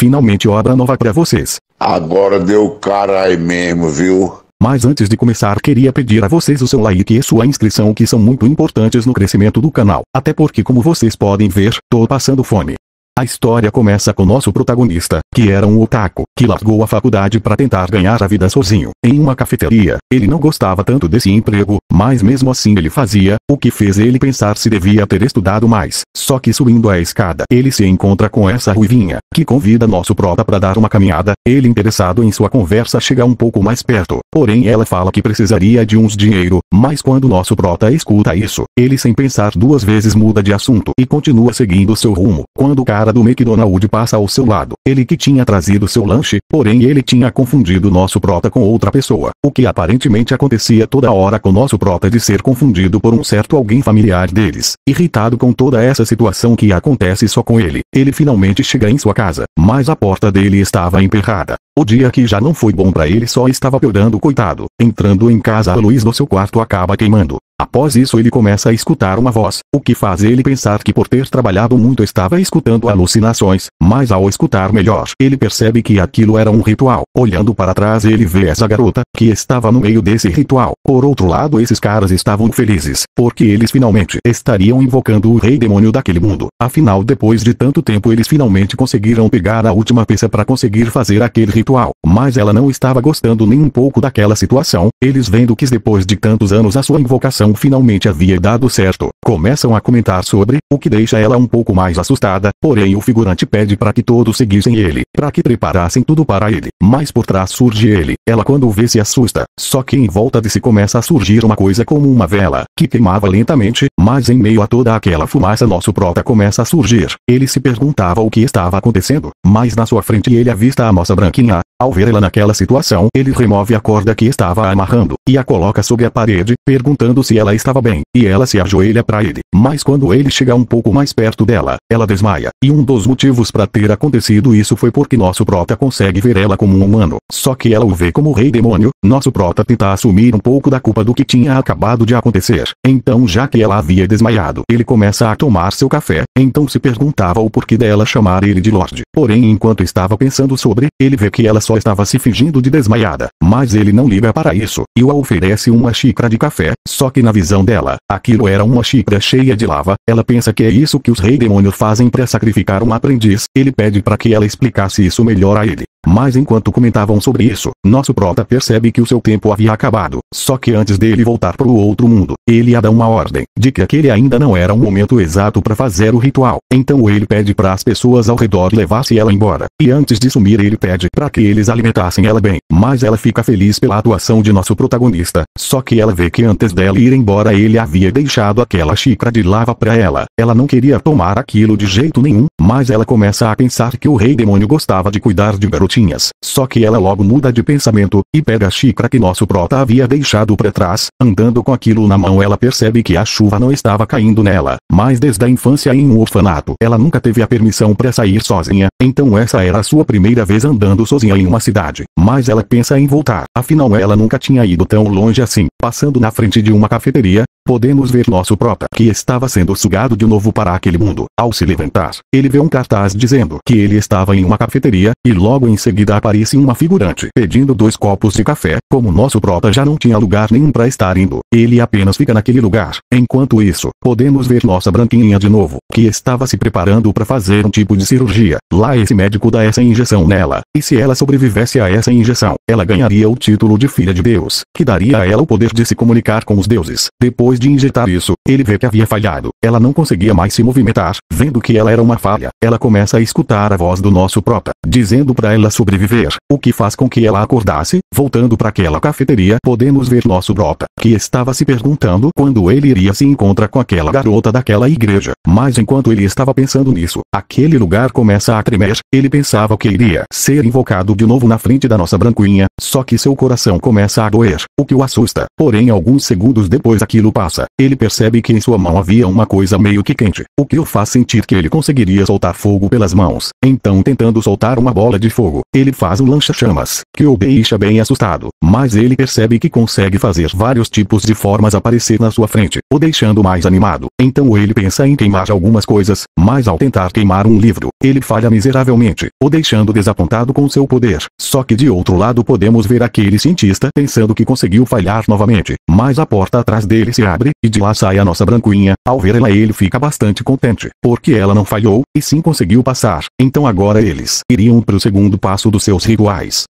finalmente obra nova pra vocês. Agora deu carai mesmo, viu? Mas antes de começar queria pedir a vocês o seu like e sua inscrição, que são muito importantes no crescimento do canal. Até porque, como vocês podem ver, tô passando fome. A história começa com nosso protagonista, que era um otaku, que largou a faculdade para tentar ganhar a vida sozinho, em uma cafeteria. Ele não gostava tanto desse emprego, mas mesmo assim ele fazia, o que fez ele pensar se devia ter estudado mais. Só que subindo a escada, ele se encontra com essa ruivinha, que convida nosso prota para dar uma caminhada. Ele, interessado em sua conversa, chega um pouco mais perto, porém ela fala que precisaria de uns dinheiro, mas quando nosso prota escuta isso, ele sem pensar duas vezes muda de assunto e continua seguindo seu rumo. Quando o cara do McDonald's passa ao seu lado, ele que tinha trazido seu lanche, porém ele tinha confundido nosso prota com outra pessoa, o que aparentemente acontecia toda hora com nosso prota de ser confundido por um certo alguém familiar deles. Irritado com toda essa situação que acontece só com ele, ele finalmente chega em sua casa, mas a porta dele estava emperrada. O dia que já não foi bom pra ele só estava piorando, coitado. Entrando em casa, a luz do seu quarto acaba queimando. Após isso ele começa a escutar uma voz, o que faz ele pensar que por ter trabalhado muito estava escutando alucinações, mas ao escutar melhor, ele percebe que aquilo era um ritual. Olhando para trás ele vê essa garota, que estava no meio desse ritual. Por outro lado, esses caras estavam felizes, porque eles finalmente estariam invocando o rei demônio daquele mundo. Afinal, depois de tanto tempo eles finalmente conseguiram pegar a última peça para conseguir fazer aquele ritual. Mas ela não estava gostando nem um pouco daquela situação. Eles, vendo que depois de tantos anos a sua invocação finalmente havia dado certo, começam a comentar sobre, o que deixa ela um pouco mais assustada. Porém o figurante pede para que todos seguissem ele, para que preparassem tudo para ele. Mas por trás surge ele. Ela, quando o vê, se assusta. Só que em volta de si começa a surgir uma coisa como uma vela, que queimava lentamente, mas em meio a toda aquela fumaça nosso prota começa a surgir. Ele se perguntava o que estava acontecendo, mas na sua frente ele avista a moça branquinha. Ao ver ela naquela situação, ele remove a corda que estava amarrando, e a coloca sobre a parede, perguntando se ela estava bem, e ela se ajoelha para ele. Mas quando ele chega um pouco mais perto dela, ela desmaia, e um dos motivos para ter acontecido isso foi porque nosso prota consegue ver ela como um humano, só que ela o vê como rei demônio. Nosso prota tenta assumir um pouco da culpa do que tinha acabado de acontecer. Então, já que ela havia desmaiado, ele começa a tomar seu café, então se perguntava o porquê dela chamar ele de Lorde. Porém, enquanto estava pensando sobre, ele vê que ela só estava se fingindo de desmaiada, mas ele não liga para isso, e o oferece uma xícara de café. Só que na visão dela, aquilo era uma xícara cheia de lava. Ela pensa que é isso que os rei demônios fazem para sacrificar um aprendiz. Ele pede para que ela explicasse isso melhor a ele. Mas enquanto comentavam sobre isso, nosso prota percebe que o seu tempo havia acabado. Só que antes dele voltar para o outro mundo, ele ia dar uma ordem, de que aquele ainda não era o momento exato para fazer o ritual. Então ele pede para as pessoas ao redor levassem ela embora. E antes de sumir ele pede para que eles alimentassem ela bem. Mas ela fica feliz pela atuação de nosso protagonista. Só que ela vê que antes dela ir embora ele havia deixado aquela xícara de lava para ela. Ela não queria tomar aquilo de jeito nenhum, mas ela começa a pensar que o rei demônio gostava de cuidar de garotinhas. Só que ela logo muda de pensamento, e pega a xícara que nosso prota havia deixado para trás. Andando com aquilo na mão ela percebe que a chuva não estava caindo nela, mas desde a infância em um orfanato, ela nunca teve a permissão para sair sozinha, então essa era a sua primeira vez andando sozinha em uma cidade. Mas ela pensa em voltar, afinal ela nunca tinha ido tão longe assim. Passando na frente de uma cafeteria, podemos ver nosso prota, que estava sendo sugado de novo para aquele mundo. Ao se levantar, ele vê um cartaz dizendo que ele estava em uma cafeteria, e logo em seguida aparece uma figurante pedindo 2 copos de café. Como nosso prota já não tinha lugar nenhum para estar indo, ele apenas fica naquele lugar. Enquanto isso, podemos ver nossa branquinha de novo, que estava se preparando para fazer um tipo de cirurgia. Lá esse médico dá essa injeção nela, e se ela sobrevivesse a essa injeção, ela ganharia o título de filha de Deus, que daria a ela o poder de se comunicar com os deuses. Depois de injetar isso, ele vê que havia falhado. Ela não conseguia mais se movimentar. Vendo que ela era uma falha, ela começa a escutar a voz do nosso prota, dizendo para ela sobreviver, o que faz com que ela acordasse. Voltando para aquela cafeteria, podemos ver nosso prota, que estava se perguntando quando ele iria se encontrar com aquela garota daquela igreja. Mas enquanto ele estava pensando nisso, aquele lugar começa a tremer. Ele pensava que iria ser invocado de novo na frente da nossa branquinha, só que seu coração começa a doer, o que o assusta. Porém alguns segundos depois aquilo passa. passa, ele percebe que em sua mão havia uma coisa meio que quente, o que o faz sentir que ele conseguiria soltar fogo pelas mãos. Então, tentando soltar uma bola de fogo, ele faz um lança-chamas, que o deixa bem assustado, mas ele percebe que consegue fazer vários tipos de formas aparecer na sua frente, o deixando mais animado. Então ele pensa em queimar algumas coisas, mas ao tentar queimar um livro, ele falha miseravelmente, o deixando desapontado com seu poder. Só que de outro lado podemos ver aquele cientista pensando que conseguiu falhar novamente, mas a porta atrás dele se abre, e de lá sai a nossa branquinha. Ao ver ela ele fica bastante contente, porque ela não falhou, e sim conseguiu passar. Então agora eles iriam para o segundo passo dos seus rituais.